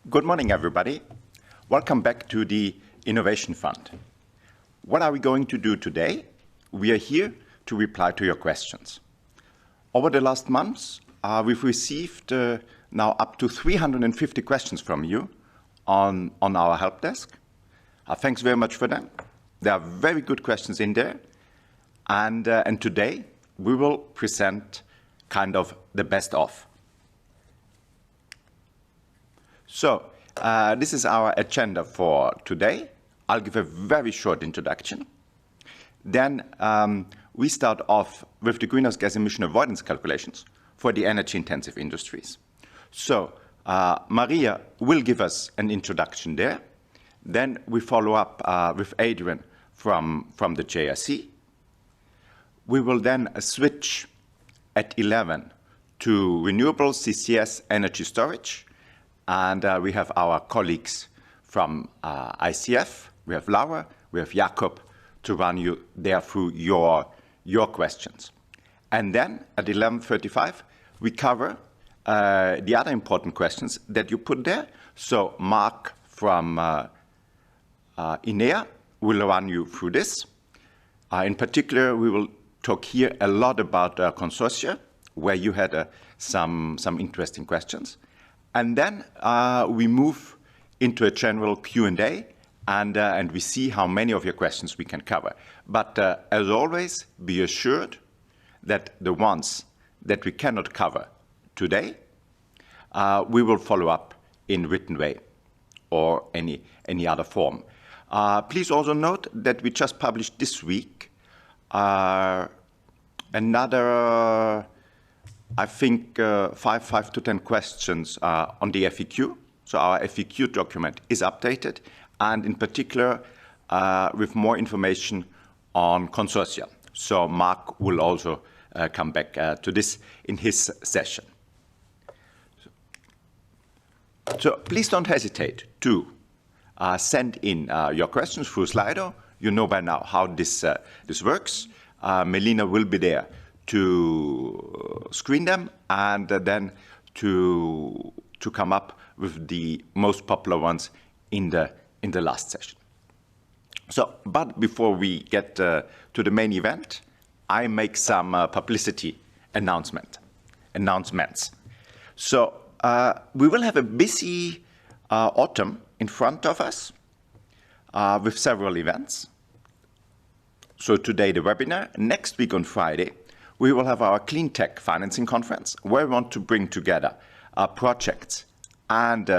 Good morning, everybody. Welcome back to the Innovation Fund. What are we going to do today? We are here to reply to your questions. Over the last months, we've received now up to 350 questions from you on our help desk. Thanks very much for them. There are very good questions in there. And today, we will present kind of the best of. So, this is our agenda for today. I'll give a very short introduction. Then we start off with the greenhouse gas emission avoidance calculations for the energy-intensive industries. So, Maria will give us an introduction there. Then we follow up with Adrian from the JRC. We will then switch at 11 to renewables, CCS, energy storage. And we have our colleagues from ICF, we have Laura, we have Jakob to run you there through your questions. And then at 11:35, we cover the other important questions that you put there. So Mark from INEA will run you through this. In particular, we will talk here a lot about consortia, where you had some interesting questions. And then we move into a general Q&A, and we see how many of your questions we can cover. But as always, be assured that the ones that we cannot cover today, we will follow up in written way or any other form. Please also note that we just published this week another I think 5 to 10 questions on the FAQ. So our FAQ document is updated, and in particular with more information on consortia. So Mark will also come back to this in his session. So please don't hesitate to send in your questions through Slido. You know by now how this works. Melina will be there to screen them and then to come up with the most popular ones in the last session. So, but before we get to the main event, I make some publicity announcements. So we will have a busy autumn in front of us with several events. So today the webinar, next week on Friday, we will have our Clean Tech Financing Conference, where we want to bring together projects and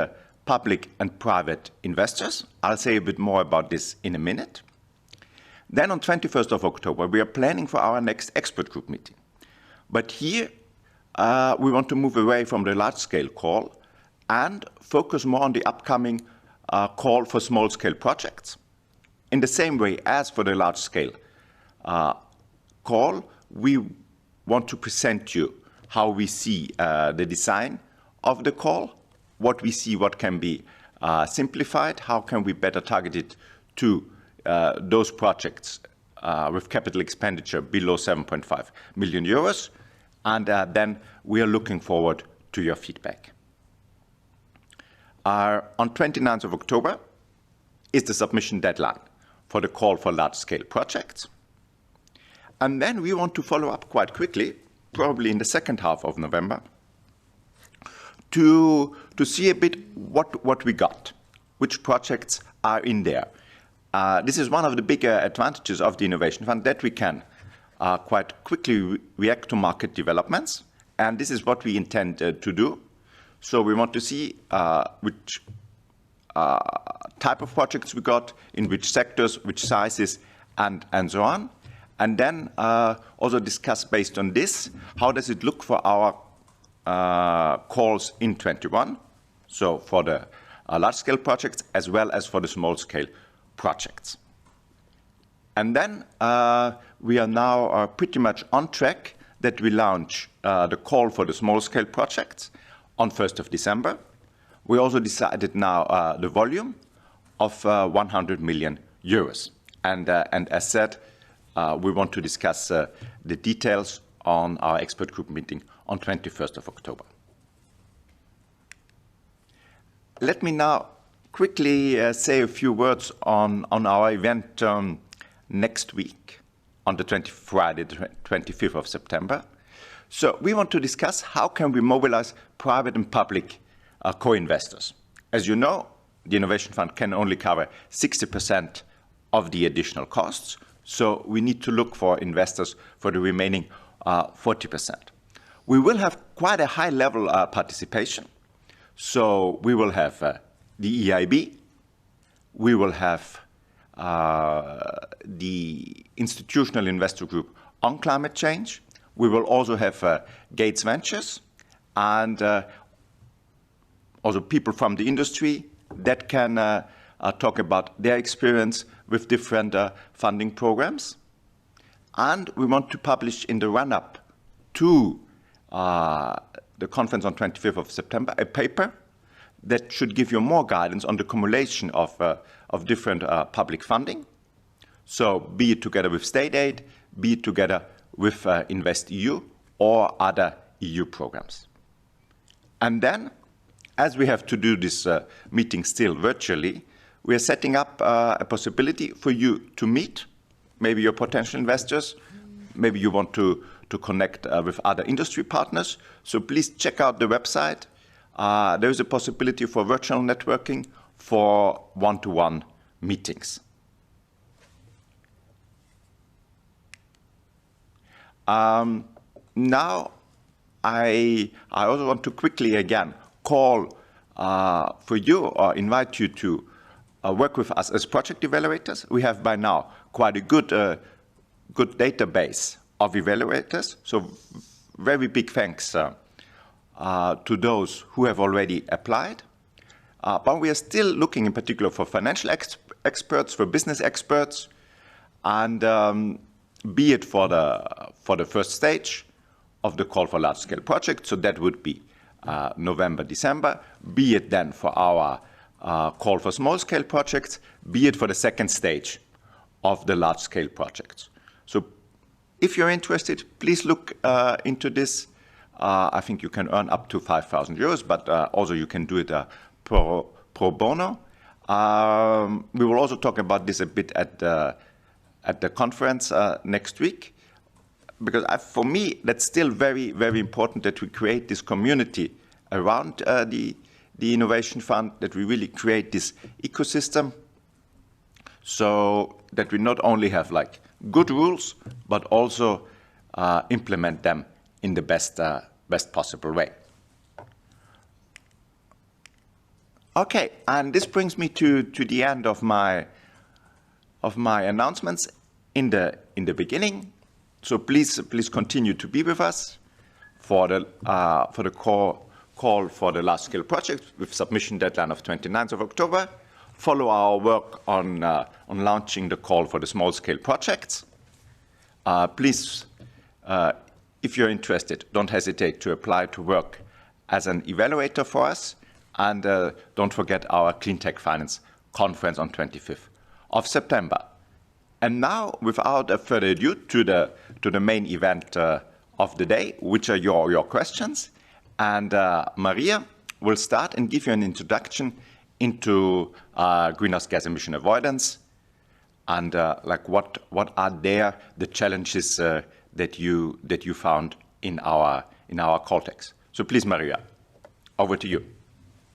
public and private investors. I'll say a bit more about this in a minute. Then on 21st of October, we are planning for our next expert group meeting. But here, we want to move away from the large-scale call and focus more on the upcoming call for small-scale projects. In the same way as for the large-scale call, we want to present you how we see the design of the call, what we see, what can be simplified, how can we better target it to those projects with capital expenditure below 7.5 million euros. And then we are looking forward to your feedback. On 29th of October is the submission deadline for the call for large-scale projects. And then we want to follow up quite quickly, probably in the second half of November, to see a bit what we got, which projects are in there. This is one of the bigger advantages of the Innovation Fund, that we can quite quickly react to market developments. And this is what we intend to do. So we want to see which type of projects we got, in which sectors, which sizes, and so on. And then also discuss based on this, how does it look for our calls in 21, so for the large-scale projects as well as for the small-scale projects. And then we are now pretty much on track that we launch the call for the small-scale projects on 1st of December. We also decided now the volume of 100 million euros. And as said, we want to discuss the details on our expert group meeting on 21st of October. let me now quickly say a few words on our event next week, on the Friday, the 25th of September. So we want to discuss how can we mobilize private and public co-investors. As you know, the Innovation Fund can only cover 60% of the additional costs, so we need to look for investors for the remaining 40%. We will have quite a high level participation. So we will have the EIB, we will have the institutional investor group on climate change, we will also have Gates Ventures, and also people from the industry that can talk about their experience with different funding programs. And we want to publish in the run-up to the conference on 25th of September a paper that should give you more guidance on the accumulation of different public funding. So be it together with state aid, be it together with InvestEU or other EU programs. And then, as we have to do this meeting still virtually, we are setting up a possibility for you to meet, maybe your potential investors, maybe you want to connect with other industry partners. So please check out the website. There is a possibility for virtual networking for one-to-one meetings. Now, I also want to quickly again call for you or invite you to work with us as project evaluators. We have by now quite a good database of evaluators. So very big thanks to those who have already applied. But we are still looking in particular for financial experts, for business experts, and be it for the first stage of the call for large-scale projects, so that would be November, December, be it then for our call for small-scale projects, be it for the second stage of the large-scale projects. So if you're interested, please look into this. I think you can earn up to 5,000 euros, but also you can do it pro bono. We will also talk about this a bit at the conference next week, because for me, that's still very, very important that we create this community around the Innovation Fund, that we really create this ecosystem, so that we not only have like good rules, but also implement them in the best possible way. Okay, and this brings me to the end of my announcements in the beginning. So please continue to be with us for the call for the large-scale project with submission deadline of 29th of October. Follow our work on launching the call for the small-scale projects. Please, if you're interested, don't hesitate to apply to work as an evaluator for us. And don't forget our Clean Tech Finance conference on 25th of September. And now, without further ado, to the main event of the day, which are your questions. And Maria will start and give you an introduction into greenhouse gas emission avoidance and like what are the challenges that you found in our call text. So please, Maria, over to you.